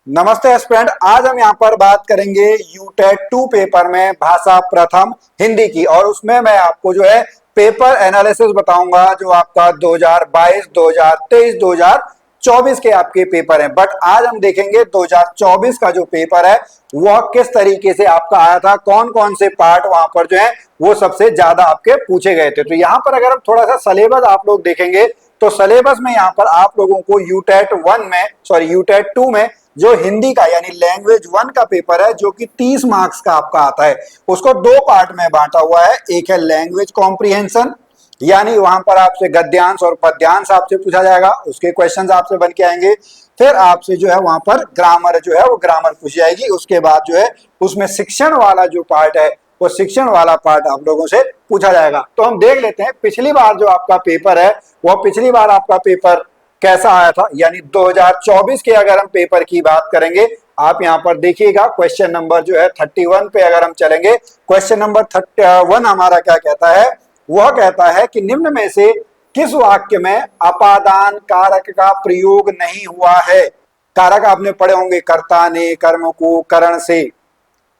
नमस्ते स्टूडेंट। आज हम यहाँ पर बात करेंगे यूटेट 2 पेपर में भाषा प्रथम हिंदी की, और उसमें मैं आपको जो है पेपर एनालिसिस बताऊंगा जो आपका 2022, 2023, 2024 के आपके पेपर हैं। बट आज हम देखेंगे 2024 का जो पेपर है वह किस तरीके से आपका आया था, कौन कौन से पार्ट वहां पर जो है वो सबसे ज्यादा आपके पूछे गए थे। तो यहाँ पर अगर हम थोड़ा सा सिलेबस आप लोग देखेंगे तो सिलेबस में यहाँ पर आप लोगों को यूटेट 2 में जो हिंदी का यानी लैंग्वेज 1 का पेपर है जो कि 30 मार्क्स का आपका आता है, उसको दो पार्ट में बांटा हुआ है। एक है लैंग्वेज कॉम्प्रिहेंशन, यानी वहां पर आपसे गद्यांश और पद्यांश आपसे पूछा जाएगा, उसके क्वेश्चंस आपसे बन के आएंगे। फिर आपसे जो है वहां पर ग्रामर जो है वो ग्रामर पूछी जाएगी। उसके बाद जो है उसमें शिक्षण वाला जो पार्ट है वो शिक्षण वाला पार्ट आप लोगों से पूछा जाएगा। तो हम देख लेते हैं पिछली बार जो आपका पेपर है वह पिछली बार आपका पेपर कैसा आया था। यानी 2024 के अगर हम पेपर की बात करेंगे, आप यहां पर देखिएगा क्वेश्चन नंबर जो है 31 पे अगर हम चलेंगे, क्वेश्चन नंबर 31 हमारा क्या कहता है, वह कहता है कि निम्न में से किस वाक्य में अपादान कारक का प्रयोग नहीं हुआ है। कारक आपने पढ़े होंगे, कर्ता ने, कर्म को, करण से।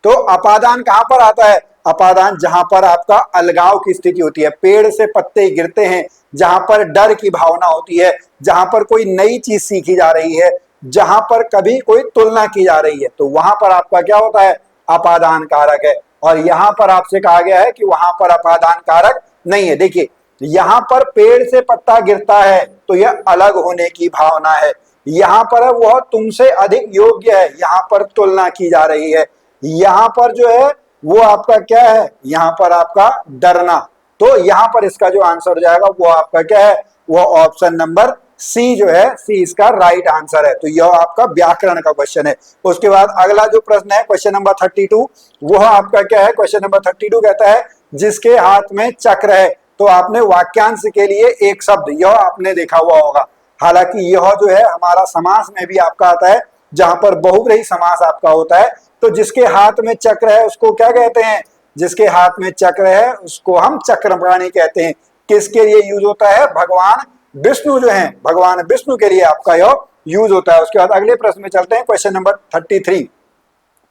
तो अपादान कहां पर आता है? अपादान जहां पर आपका अलगाव की स्थिति होती है, पेड़ से पत्ते गिरते हैं, जहां पर डर की भावना होती है, जहां पर कोई नई चीज सीखी जा रही है, जहां पर कभी कोई तुलना की जा रही है, तो वहां पर आपका क्या होता है? अपादान कारक है। और यहां पर आपसे कहा गया है कि वहां पर अपादान कारक नहीं है। देखिए यहां पर पेड़ से पत्ता गिरता है तो यह अलग होने की भावना है, यहां पर है वह तुमसे अधिक योग्य है, यहां पर तुलना की जा रही है, यहां पर जो है वो आपका क्या है, यहां पर आपका डरना। तो यहां पर इसका जो आंसर हो जाएगा वो आपका क्या है, वो ऑप्शन नंबर सी जो है, सी इसका राइट आंसर है। तो यह आपका व्याकरण का क्वेश्चन है। उसके बाद अगला जो प्रश्न है क्वेश्चन नंबर 32, वह आपका क्या है, क्वेश्चन नंबर 32 कहता है जिसके हाथ में चक्र है। तो आपने वाक्यांश के लिए एक शब्द यह आपने देखा हुआ होगा, हालांकि यह जो है हमारा समास में भी आपका आता है, जहां पर बहुव्रीहि समास आपका होता है। तो जिसके हाथ में चक्र है उसको क्या कहते हैं? जिसके हाथ में चक्र है उसको हम चक्रपाणी कहते हैं। किसके लिए यूज होता है? भगवान विष्णु जो है, भगवान विष्णु के लिए आपका यह यूज होता है। उसके बाद अगले प्रश्न में चलते हैं, क्वेश्चन नंबर 33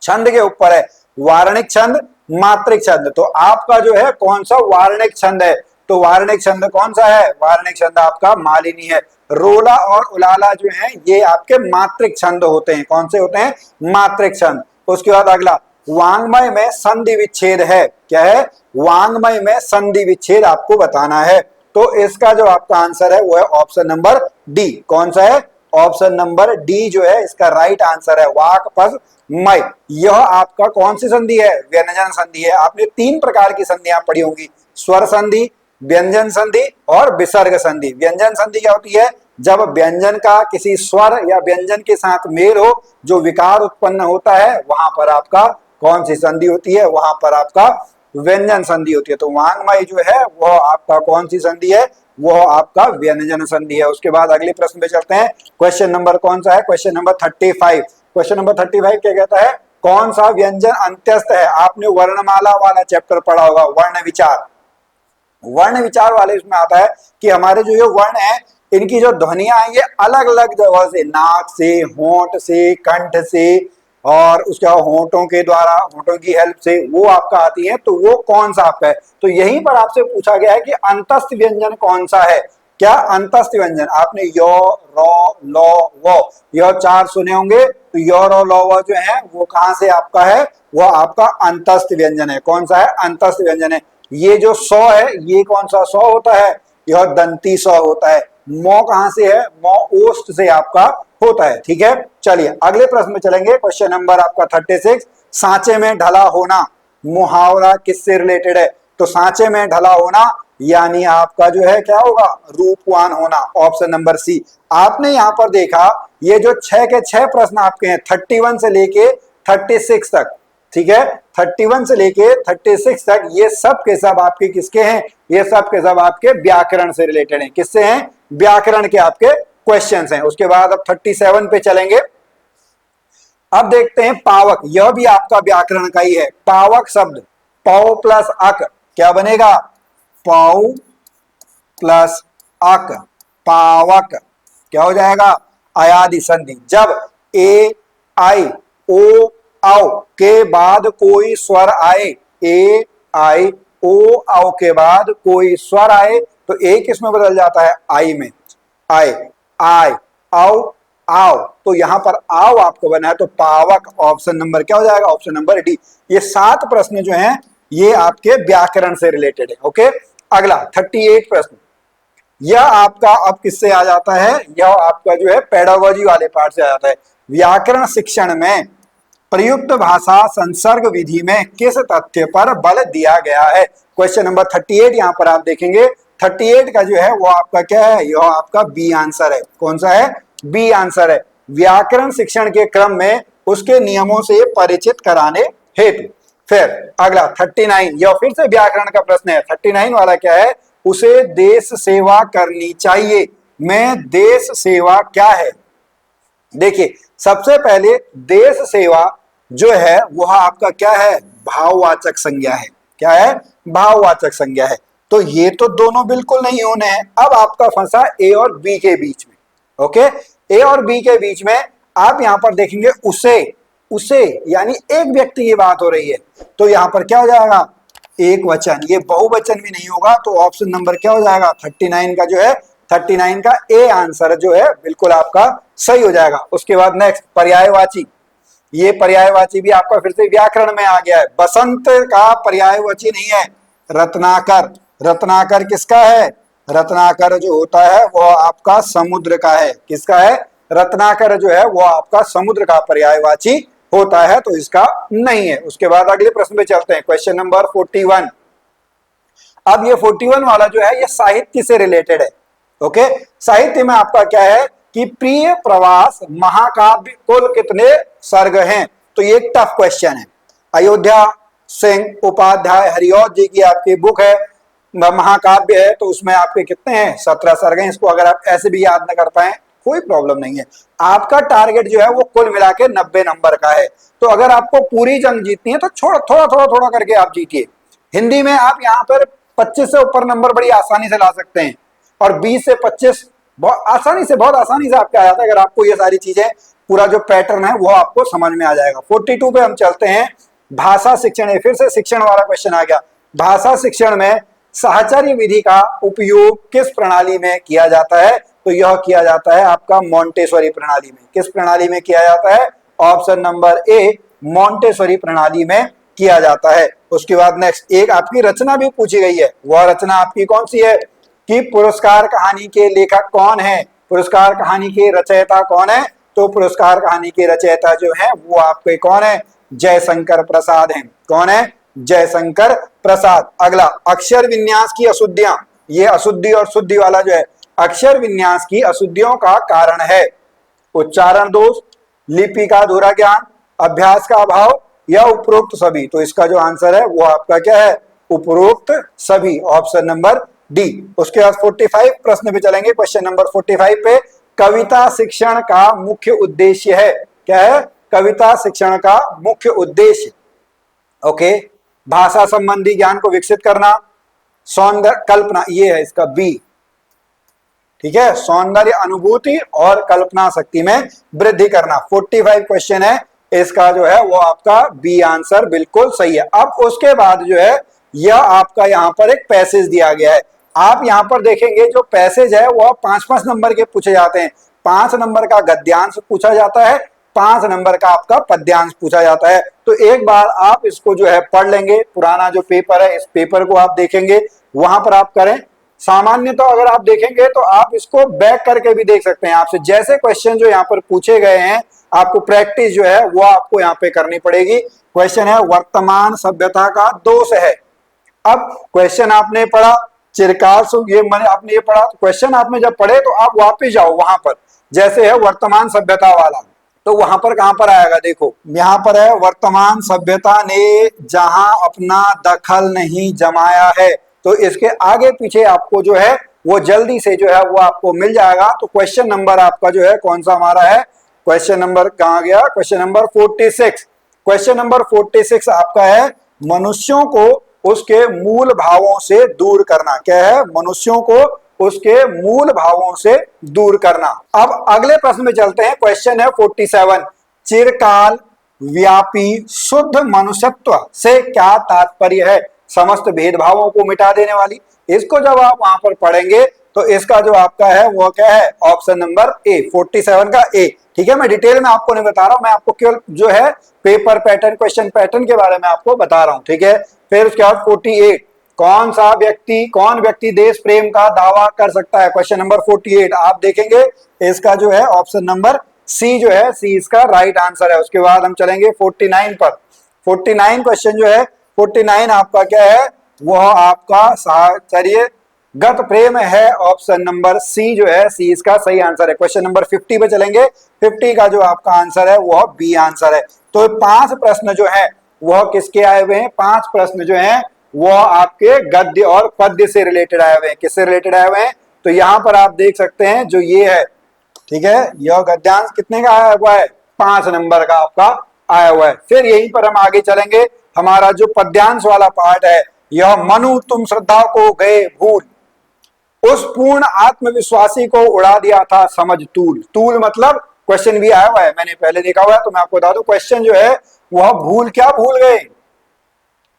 छंद के ऊपर है। वार्णिक छंद, मात्रिक छंद। तो आपका जो है कौन सा वार्णिक छंद है? तो वार्णिक छंद कौन सा है? वार्णिक छंद आपका मालिनी है। रोला और उलाला जो है ये आपके मात्रिक छंद होते हैं। कौन से होते हैं? मात्रिक छंद। उसके बाद अगला, वांग्मय में संधि विच्छेद है। क्या है? वांग्मय में संधि विच्छेद आपको बताना है। तो इसका जो आपका आंसर है वो है ऑप्शन नंबर डी। कौन सा है? ऑप्शन नंबर डी जो है इसका राइट आंसर है, वाक पद मय। यह आपका कौन सी संधि है? व्यंजन संधि है। आपने तीन प्रकार की संधियां पढ़ी होंगी, स्वर संधि, व्यंजन संधि और विसर्ग संधि। व्यंजन संधि क्या होती है? जब व्यंजन का किसी स्वर या व्यंजन के साथ मेल हो, जो विकार उत्पन्न होता है, वहां पर आपका कौन सी संधि होती है? वहां पर आपका व्यंजन संधि होती है। तो वांग्मय जो है वह आपका कौन सी संधि है? वह आपका व्यंजन संधि है। उसके बाद अगले प्रश्न पे चलते हैं। क्वेश्चन नंबर कौन सा है? Question number 35। क्वेश्चन नंबर 35 क्या कहता है? कौन सा व्यंजन अंत्यस्थ है? आपने वर्णमाला वाला चैप्टर पढ़ा होगा, वर्ण विचार। वर्ण विचार वाले इसमें आता है कि हमारे जो ये वर्ण है इनकी जो ध्वनियां हैं ये अलग अलग जगह से, नाक से, होंठ से, कंठ से, और उसके बाद होंठों के द्वारा, होंठों की हेल्प से वो आपका आती है। तो वो कौन सा आपका है? तो यहीं पर आपसे पूछा गया है कि अंतस्थ व्यंजन कौन सा है। क्या अंतस्थ व्यंजन? आपने यो, रो, लो, वो, यह चार सुने होंगे। तो यो, रो, लो, वो जो है वो कहां से आपका है? वो आपका अंतस्थ व्यंजन है। कौन सा है? अंतस्थ व्यंजन है। ये जो सौ है ये कौन सा सौ होता है? यह दंती सौ होता है। मौ कहां से है? मौ ओष्ठ से आपका होता है। ठीक है, चलिए अगले प्रश्न में चलेंगे। क्वेश्चन नंबर आपका 36, सांचे में ढला होना मुहावरा किससे रिलेटेड है? तो सांचे में ढला होना यानी आपका जो है क्या होगा? रूपवान होना, ऑप्शन नंबर सी। आपने यहां पर देखा ये जो 6 के 6 प्रश्न आपके हैं 31 से लेके 36 तक, ठीक है, 31 से लेके 36 तक, ये सब के सब आपके किसके हैं? ये सब के सब आपके व्याकरण से रिलेटेड हैं। किससे हैं? व्याकरण के आपके क्वेश्चंस हैं। उसके बाद अब 37 पे चलेंगे। अब देखते हैं पावक, यह भी आपका व्याकरण का ही है। पावक शब्द, पौ प्लस अक क्या बनेगा? पौ प्लस अक, पावक क्या हो जाएगा? अयादि संधि। जब ए आई ओ आओ के बाद कोई स्वर आए, ए आई ओ आओ के बाद कोई स्वर आए तो ए किस में बदल जाता है, आई में, आए आय आओ आओ, तो यहां पर आओ आपको बना है तो पावक, ऑप्शन नंबर क्या हो जाएगा, ऑप्शन नंबर डी। ये 7 प्रश्न जो हैं ये आपके व्याकरण से रिलेटेड है। ओके, अगला 38 प्रश्न, यह आपका अब किससे आ जाता है, यह आपका जो है पेडागोजी वाले पार्ट से आ जाता है। व्याकरण शिक्षण में प्रयुक्त भाषा संसर्ग विधि में किस तथ्य पर बल दिया गया है। क्वेश्चन नंबर 38 यहां पर आप देखेंगे, 38 का जो है वो आपका क्या है, यह आपका बी आंसर है। कौन सा है, बी आंसर है। व्याकरण शिक्षण के क्रम में उसके नियमों से परिचित कराने हेतु। फिर अगला 39, यह फिर से व्याकरण का प्रश्न है। 39 वाला क्या है, उसे देश सेवा करनी चाहिए में देश सेवा क्या है। देखिए सबसे पहले देश सेवा जो है वह आपका क्या है, भाववाचक संज्ञा है। क्या है, भाववाचक संज्ञा है। तो ये तो दोनों बिल्कुल नहीं होने हैं। अब आपका फंसा ए और बी के बीच में। ओके, ए और बी के बीच में आप यहां पर देखेंगे उसे यानी एक व्यक्ति की बात हो रही है तो यहां पर क्या हो जाएगा, एक वचन, ये बहुवचन भी नहीं होगा तो ऑप्शन नंबर क्या हो जाएगा, 39 का जो है, 39 का ए आंसर जो है बिल्कुल आपका सही हो जाएगा। उसके बाद नेक्स्ट पर्यायवाची, ये पर्यायवाची भी आपका फिर से व्याकरण में आ गया है। बसंत का पर्यायवाची नहीं है रत्नाकर। रत्नाकर किसका है, रत्नाकर जो होता है वो आपका समुद्र का है। किसका है, रत्नाकर जो है वो आपका समुद्र का पर्यायवाची होता है, तो इसका नहीं है। उसके बाद अगले प्रश्न पे चलते हैं, क्वेश्चन नंबर 41। अब ये 41 वाला जो है ये साहित्य से रिलेटेड है। ओके, साहित्य में आपका क्या है कि प्रिय प्रवास महाकाव्य कुल कितने सर्ग हैं, तो ये एक टफ क्वेश्चन है। अयोध्या सिंह उपाध्याय हरिऔध जी की आपकी बुक है महाकाव्य है, तो उसमें आपके कितने हैं, 17 सर्ग हैं। इसको अगर आप ऐसे भी याद न कर पाए कोई प्रॉब्लम नहीं है। आपका टारगेट जो है वो कुल मिला के 90 नंबर का है। तो अगर आपको पूरी जंग जीतनी है तो थोड़ा करके आप जीतिए। हिंदी में आप यहाँ पर 25 से ऊपर नंबर बड़ी आसानी से ला सकते हैं और 20 से 25 बहुत आसानी से आपके आ जाता है। अगर आपको ये सारी चीजें पूरा जो पैटर्न है वो आपको समझ में आ जाएगा। 42 पे हम चलते हैं, भाषा शिक्षण है। फिर से शिक्षण वाला क्वेश्चन आ गया। भाषा शिक्षण में साहचर्य विधि का उपयोग किस प्रणाली में किया जाता है, तो यह किया जाता है आपका मोंटेसोरी प्रणाली में। किस प्रणाली में किया जाता है, ऑप्शन नंबर ए मोंटेसोरी प्रणाली में किया जाता है। उसके बाद नेक्स्ट एक आपकी रचना भी पूछी गई है। वह रचना आपकी कौन सी है कि पुरस्कार कहानी के लेखक कौन है, पुरस्कार कहानी के रचयिता कौन है, तो पुरस्कार कहानी के रचयिता जो है वो आपके कौन है, जयशंकर प्रसाद हैं। कौन है, जयशंकर प्रसाद। अगला अक्षर विन्यास की अशुद्धियां, ये अशुद्धि और शुद्धि वाला जो है, अक्षर विन्यास की अशुद्धियों का कारण है उच्चारण दोष, लिपि का अधूरा ज्ञान, अभ्यास का अभाव या उपरोक्त सभी। तो इसका जो आंसर है वो आपका क्या है, उपरोक्त सभी, ऑप्शन नंबर डी। उसके बाद 45 प्रश्न पे चलेंगे। क्वेश्चन नंबर 45 पे कविता शिक्षण का मुख्य उद्देश्य है। क्या है, कविता शिक्षण का मुख्य उद्देश्य। ओके, भाषा संबंधी ज्ञान को विकसित करना, सौंदर्य कल्पना, ये है इसका बी। ठीक है, सौंदर्य अनुभूति और कल्पना शक्ति में वृद्धि करना। 45 क्वेश्चन है, इसका जो है वो आपका बी आंसर बिल्कुल सही है। अब उसके बाद जो है यह आपका यहाँ पर एक पैसेज दिया गया है। आप यहाँ पर देखेंगे जो पैसेज है वह 5-5 नंबर के पूछे जाते हैं। 5 नंबर का गद्यांश पूछा जाता है, 5 नंबर का आपका पद्यांश पूछा जाता है। तो एक बार आप इसको जो है पढ़ लेंगे, पुराना जो पेपर है इस पेपर को आप देखेंगे, वहां पर आप करें। सामान्य तो अगर आप देखेंगे तो आप इसको बैक करके भी देख सकते हैं। आपसे जैसे क्वेश्चन जो यहाँ पर पूछे गए हैं आपको प्रैक्टिस जो है वो आपको यहाँ पे करनी पड़ेगी। क्वेश्चन है वर्तमान सभ्यता का दोष है। अब क्वेश्चन आपने पढ़ा, चिरकाल ये आपने ये पढ़ा, क्वेश्चन आपने जब पढ़े तो आप वापस जाओ वहां पर, जैसे है वर्तमान सभ्यता वाला, तो वहां पर कहां पर आएगा, देखो यहां पर है वर्तमान सभ्यता ने जहां अपना दखल नहीं जमाया है। तो इसके आगे पीछे आपको जो है वो जल्दी से जो है वो आपको मिल जाएगा। तो क्वेश्चन नंबर आपका जो है कौन सा हमारा है, क्वेश्चन नंबर कहां गया, क्वेश्चन नंबर 46। क्वेश्चन नंबर 46 आपका है मनुष्यों को उसके मूल भावों से दूर करना। क्या है, मनुष्यों को उसके मूल भावों से दूर करना। अब अगले प्रश्न में चलते हैं। क्वेश्चन है 47, चिरकाल व्यापी शुद्ध मनुष्यत्व से क्या तात्पर्य है? समस्त भेदभावों को मिटा देने वाली। इसको जब आप वहां पर पढ़ेंगे तो इसका जो आपका है वो क्या है? ऑप्शन नंबर ए, 47 का ए। ठीक है, मैं डिटेल में आपको नहीं बता रहा हूं, मैं आपको केवल जो है पेपर पैटर्न, क्वेश्चन पैटर्न के बारे में आपको बता रहा हूं। ठीक है, फिर उसके बाद 48, कौन व्यक्ति देश प्रेम का दावा कर सकता है? क्वेश्चन नंबर 48 आप देखेंगे, इसका जो है ऑप्शन नंबर सी जो है, सी इसका राइट आंसर है। उसके बाद हम चलेंगे 49 पर। 49 क्वेश्चन जो है, 49 आपका क्या है? वह आपका चलिए गत प्रेम है। ऑप्शन नंबर सी जो है, सी इसका सही आंसर है। क्वेश्चन नंबर 50 पे चलेंगे। 50 का जो आपका आंसर है वह बी आंसर है। तो 5 प्रश्न जो है वह किसके आए हुए हैं? 5 प्रश्न जो है वह आपके गद्य और पद्य से रिलेटेड आए हुए हैं। किससे रिलेटेड आए हुए हैं? तो यहां पर आप देख सकते हैं जो ये है, ठीक है, यह गद्यांश कितने का आया हुआ है? 5 नंबर का आपका आया हुआ है। फिर यहीं पर हम आगे चलेंगे, हमारा जो पद्यांश वाला पार्ट है, यह मनु तुम श्रद्धा को गए भूल, उस पूर्ण आत्मविश्वासी को उड़ा दिया था समझ तूल। तूल मतलब क्वेश्चन भी आया हुआ है, मैंने पहले देखा हुआ है, तो मैं आपको बता दूं क्वेश्चन जो है वह क्या भूल गए?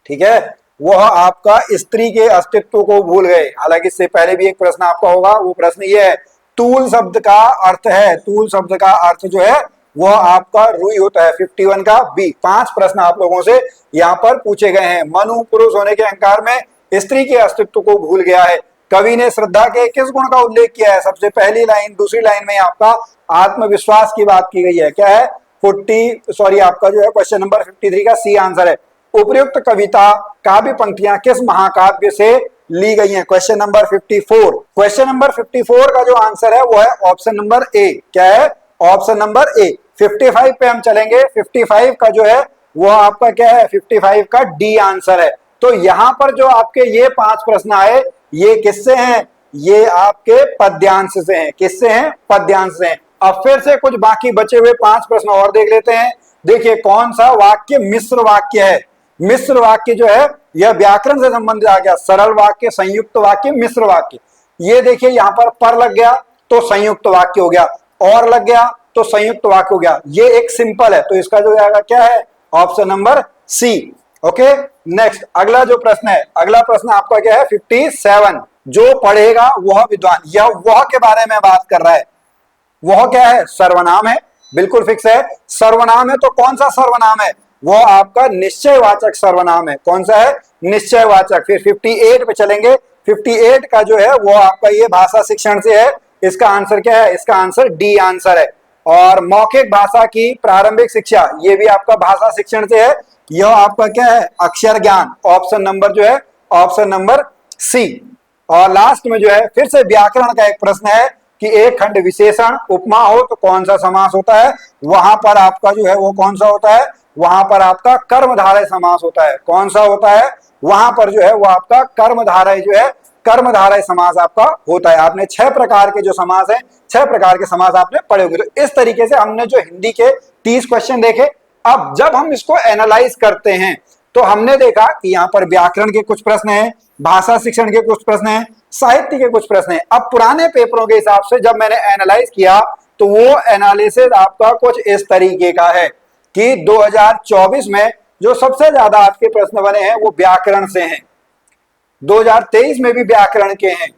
ठीक है, वह आपका स्त्री के अस्तित्व को भूल गए। हालांकि इससे पहले भी एक प्रश्न आपका होगा, वो प्रश्न ये है, तूल शब्द का अर्थ है, तूल शब्द का अर्थ जो है वह आपका रुई होता है। 51 का बी। 5 प्रश्न आप लोगों से यहाँ पर पूछे गए हैं। मनु पुरुष होने के अहंकार में स्त्री के अस्तित्व को भूल गया है। कवि ने श्रद्धा के किस गुण का उल्लेख किया है? सबसे पहली लाइन, दूसरी लाइन में आपका आत्मविश्वास की बात की गई है। क्या है? आपका जो है क्वेश्चन नंबर 53 का सी आंसर है। उपयुक्त कविता काव्य पंक्तियां किस महाकाव्य से ली गई हैं? Question number 54। क्वेश्चन नंबर 54 का जो आंसर है वो है ऑप्शन नंबर ए। क्या है? Option number A. 55 पे हम चलेंगे। 55 का जो है वो आपका क्या है? 55 का डी आंसर है। तो यहां पर जो आपके ये 5 प्रश्न आए, ये किससे हैं? ये आपके पद्यांश से हैं। किससे हैं? पद्यांश से हैं। अब फिर से कुछ बाकी बचे हुए 5 प्रश्न और देख लेते हैं। देखिए, कौन सा वाक्य मिश्र वाक्य है? मिश्र वाक्य जो है यह व्याकरण से संबंधित आ गया। सरल वाक्य, संयुक्त वाक्य, मिश्र वाक्य। ये देखिए, यहाँ पर लग गया तो संयुक्त वाक्य हो गया, और लग गया तो संयुक्त वाक्य हो गया। ये एक सिंपल है, तो इसका जो आएगा क्या है? Option number C. Okay, next अगला जो प्रश्न है, अगला प्रश्न आपका क्या है? 57। जो पढ़ेगा वह विद्वान, यह वह के बारे में बात कर रहा है। वह क्या है? सर्वनाम है, बिल्कुल फिक्स है। सर्वनाम है तो कौन सा सर्वनाम है? वो आपका निश्चयवाचक सर्वनाम है। कौन सा है? निश्चयवाचक। फिर 58 पे चलेंगे। 58 का जो है वो आपका ये भाषा शिक्षण से है। इसका आंसर क्या है? इसका आंसर डी आंसर है। और मौखिक भाषा की प्रारंभिक शिक्षा, ये भी आपका भाषा शिक्षण से है। यह आपका क्या है? अक्षर ज्ञान। ऑप्शन नंबर जो है ऑप्शन नंबर सी। और लास्ट में जो है फिर से व्याकरण का एक प्रश्न है कि एक खंड विशेषण उपमा हो तो कौन सा समास होता है? वहां पर आपका जो है वो कौन सा होता है? वहां पर आपका कर्मधारय समास होता है। कौन सा होता है? वहां पर जो है वो आपका कर्मधारय जो है, कर्मधारय समास आपका होता है। आपने 6 प्रकार के जो समास है, 6 प्रकार के समास आपने पढ़े होंगे। तो इस तरीके से हमने जो हिंदी के 30 क्वेश्चन देखे। अब जब हम इसको एनालाइज करते हैं तो हमने देखा कि यहाँ पर व्याकरण के कुछ प्रश्न हैं, भाषा शिक्षण के कुछ प्रश्न हैं, साहित्य के कुछ प्रश्न हैं। अब पुराने पेपरों के हिसाब से जब मैंने एनालाइज किया तो वो एनालिसिस आपका कुछ इस तरीके का है कि 2024 में जो सबसे ज्यादा आपके प्रश्न बने हैं वो व्याकरण से हैं। 2023 में भी व्याकरण के हैं,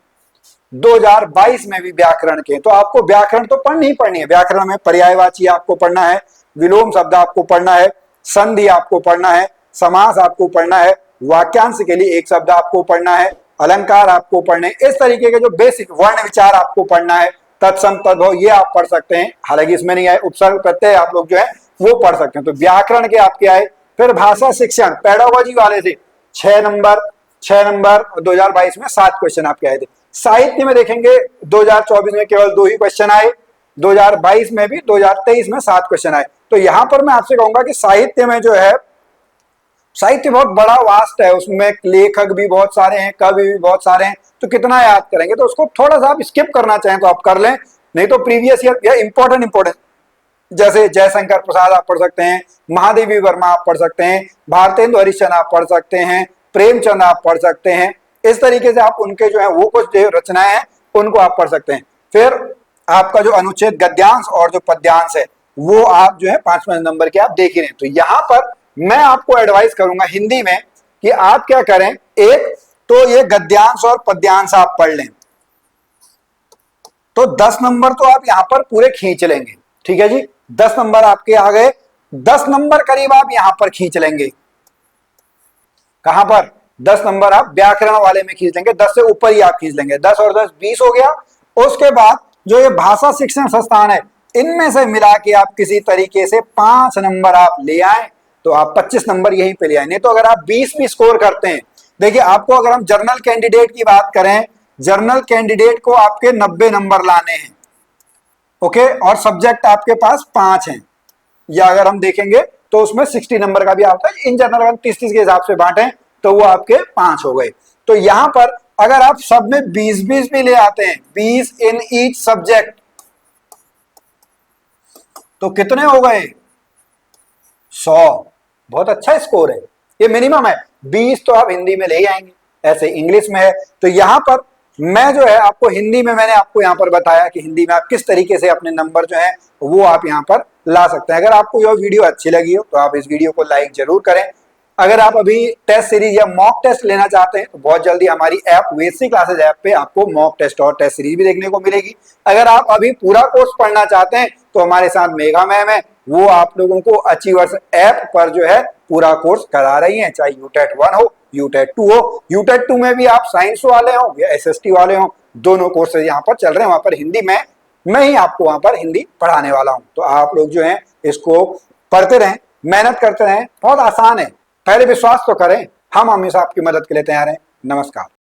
2022 में भी व्याकरण के। तो आपको व्याकरण तो पढ़नी ही पढ़नी है। व्याकरण में पर्यायवाची आपको पढ़ना है, विलोम शब्द आपको पढ़ना है, संधि आपको पढ़ना है, समास आपको पढ़ना है, वाक्यांश के लिए एक शब्द आपको पढ़ना है, अलंकार आपको पढ़ने, इस तरीके के जो बेसिक वर्ण विचार आपको पढ़ना है, तत्सम तद्भव ये आप पढ़ सकते हैं। हालांकि इसमें नहीं आए, उपसर्ग प्रत्यय आप लोग जो है वो पढ़ सकते हैं। तो व्याकरण के आपके आए। फिर भाषा शिक्षण पेडागोजी वाले से 6 नंबर 2022 में 7 क्वेश्चन आपके आए थे। साहित्य में देखेंगे 2024 में केवल 2 ही क्वेश्चन आए, 2022 में भी, 2023 में 7 क्वेश्चन आए। तो यहां पर मैं आपसे कहूंगा कि साहित्य में जो है, साहित्य बहुत बड़ा वास्ट है, उसमें लेखक भी बहुत सारे हैं, कवि भी बहुत सारे हैं, तो कितना याद करेंगे? तो उसको थोड़ा सा आप स्किप करना चाहें तो आप कर लें, नहीं तो प्रीवियस ईयर या इंपॉर्टेंट जैसे जयशंकर प्रसाद आप पढ़ सकते हैं, महादेवी वर्मा आप पढ़ सकते हैं, भारतेंदु हरिश्चंद्र आप पढ़ सकते हैं, प्रेमचंद आप पढ़ सकते हैं। इस तरीके से आप उनके जो है वो कुछ जो रचनाएं हैं उनको आप पढ़ सकते हैं। फिर आपका जो अनुच्छेद गद्यांश और जो पद्यांश है, वो आप जो है 5-5 नंबर के आप देख ही रहे हैं। तो यहां पर मैं आपको एडवाइस करूंगा हिंदी में कि आप क्या करें, एक तो ये गद्यांश और पद्यांश आप पढ़ लें, तो 10 नंबर तो आप यहां पर पूरे खींच लेंगे। ठीक है जी, 10 नंबर आपके आ गए। 10 नंबर करीब आप यहां पर खींच लेंगे। कहां पर? 10 नंबर आप व्याकरण वाले में खींच लेंगे, 10 से ऊपर ही आप खींच लेंगे। 10 और 10 20 हो गया। उसके बाद जो ये भाषा शिक्षण संस्थान है, इनमें से मिला के आप किसी तरीके से 5 नंबर आप ले आए तो आप 25 नंबर यहीं पे ले आए। नहीं तो अगर आप 20 भी स्कोर करते हैं, देखिए आपको अगर हम जर्नल कैंडिडेट की बात करें, जर्नल कैंडिडेट को आपके 90 नंबर लाने हैं। ओके, और सब्जेक्ट आपके पास 5 हैं, या अगर हम देखेंगे तो उसमें 60 नंबर का भी आता है। इन जनरल अगर 30-30 के हिसाब से बांटे तो वो आपके 5 हो गए। तो यहां पर अगर आप सब में 20-20 भी ले आते हैं, 20 इन ईच सब्जेक्ट, तो कितने हो गए? 100। बहुत अच्छा स्कोर है, ये मिनिमम है। 20 तो आप हिंदी में ले ही आएंगे, ऐसे इंग्लिश में है। तो यहां पर मैं जो है आपको हिंदी में, मैंने आपको यहां पर बताया कि हिंदी में आप किस तरीके से अपने नंबर जो है वो आप यहां पर ला सकते हैं। अगर आपको यह वीडियो अच्छी लगी हो तो आप इस वीडियो को लाइक जरूर करें। अगर आप अभी टेस्ट सीरीज या मॉक टेस्ट लेना चाहते हैं तो बहुत जल्दी हमारी ऐप वेसी क्लासेज ऐप पे आपको मॉक टेस्ट और टेस्ट सीरीज भी देखने को मिलेगी। अगर आप अभी पूरा कोर्स पढ़ना चाहते हैं तो हमारे साथ मेघा मैम है, वो आप लोगों को अचीवर्स ऐप पर जो है पूरा कोर्स करा रही हैं, चाहे यूटेट 1 हो, यूटेट 2 हो। यूटेट 2 में भी आप साइंस वाले हो या एसएसटी वाले हो, दोनों कोर्सेज यहाँ पर चल रहे हैं। वहां पर हिंदी में मैं ही आपको वहां पर हिंदी पढ़ाने वाला हूं। तो आप लोग जो है इसको पढ़ते रहें, मेहनत करते रहें, बहुत आसान है। पहले विश्वास तो करें, हम हमेशा आपकी मदद के लिए तैयार हैं। नमस्कार।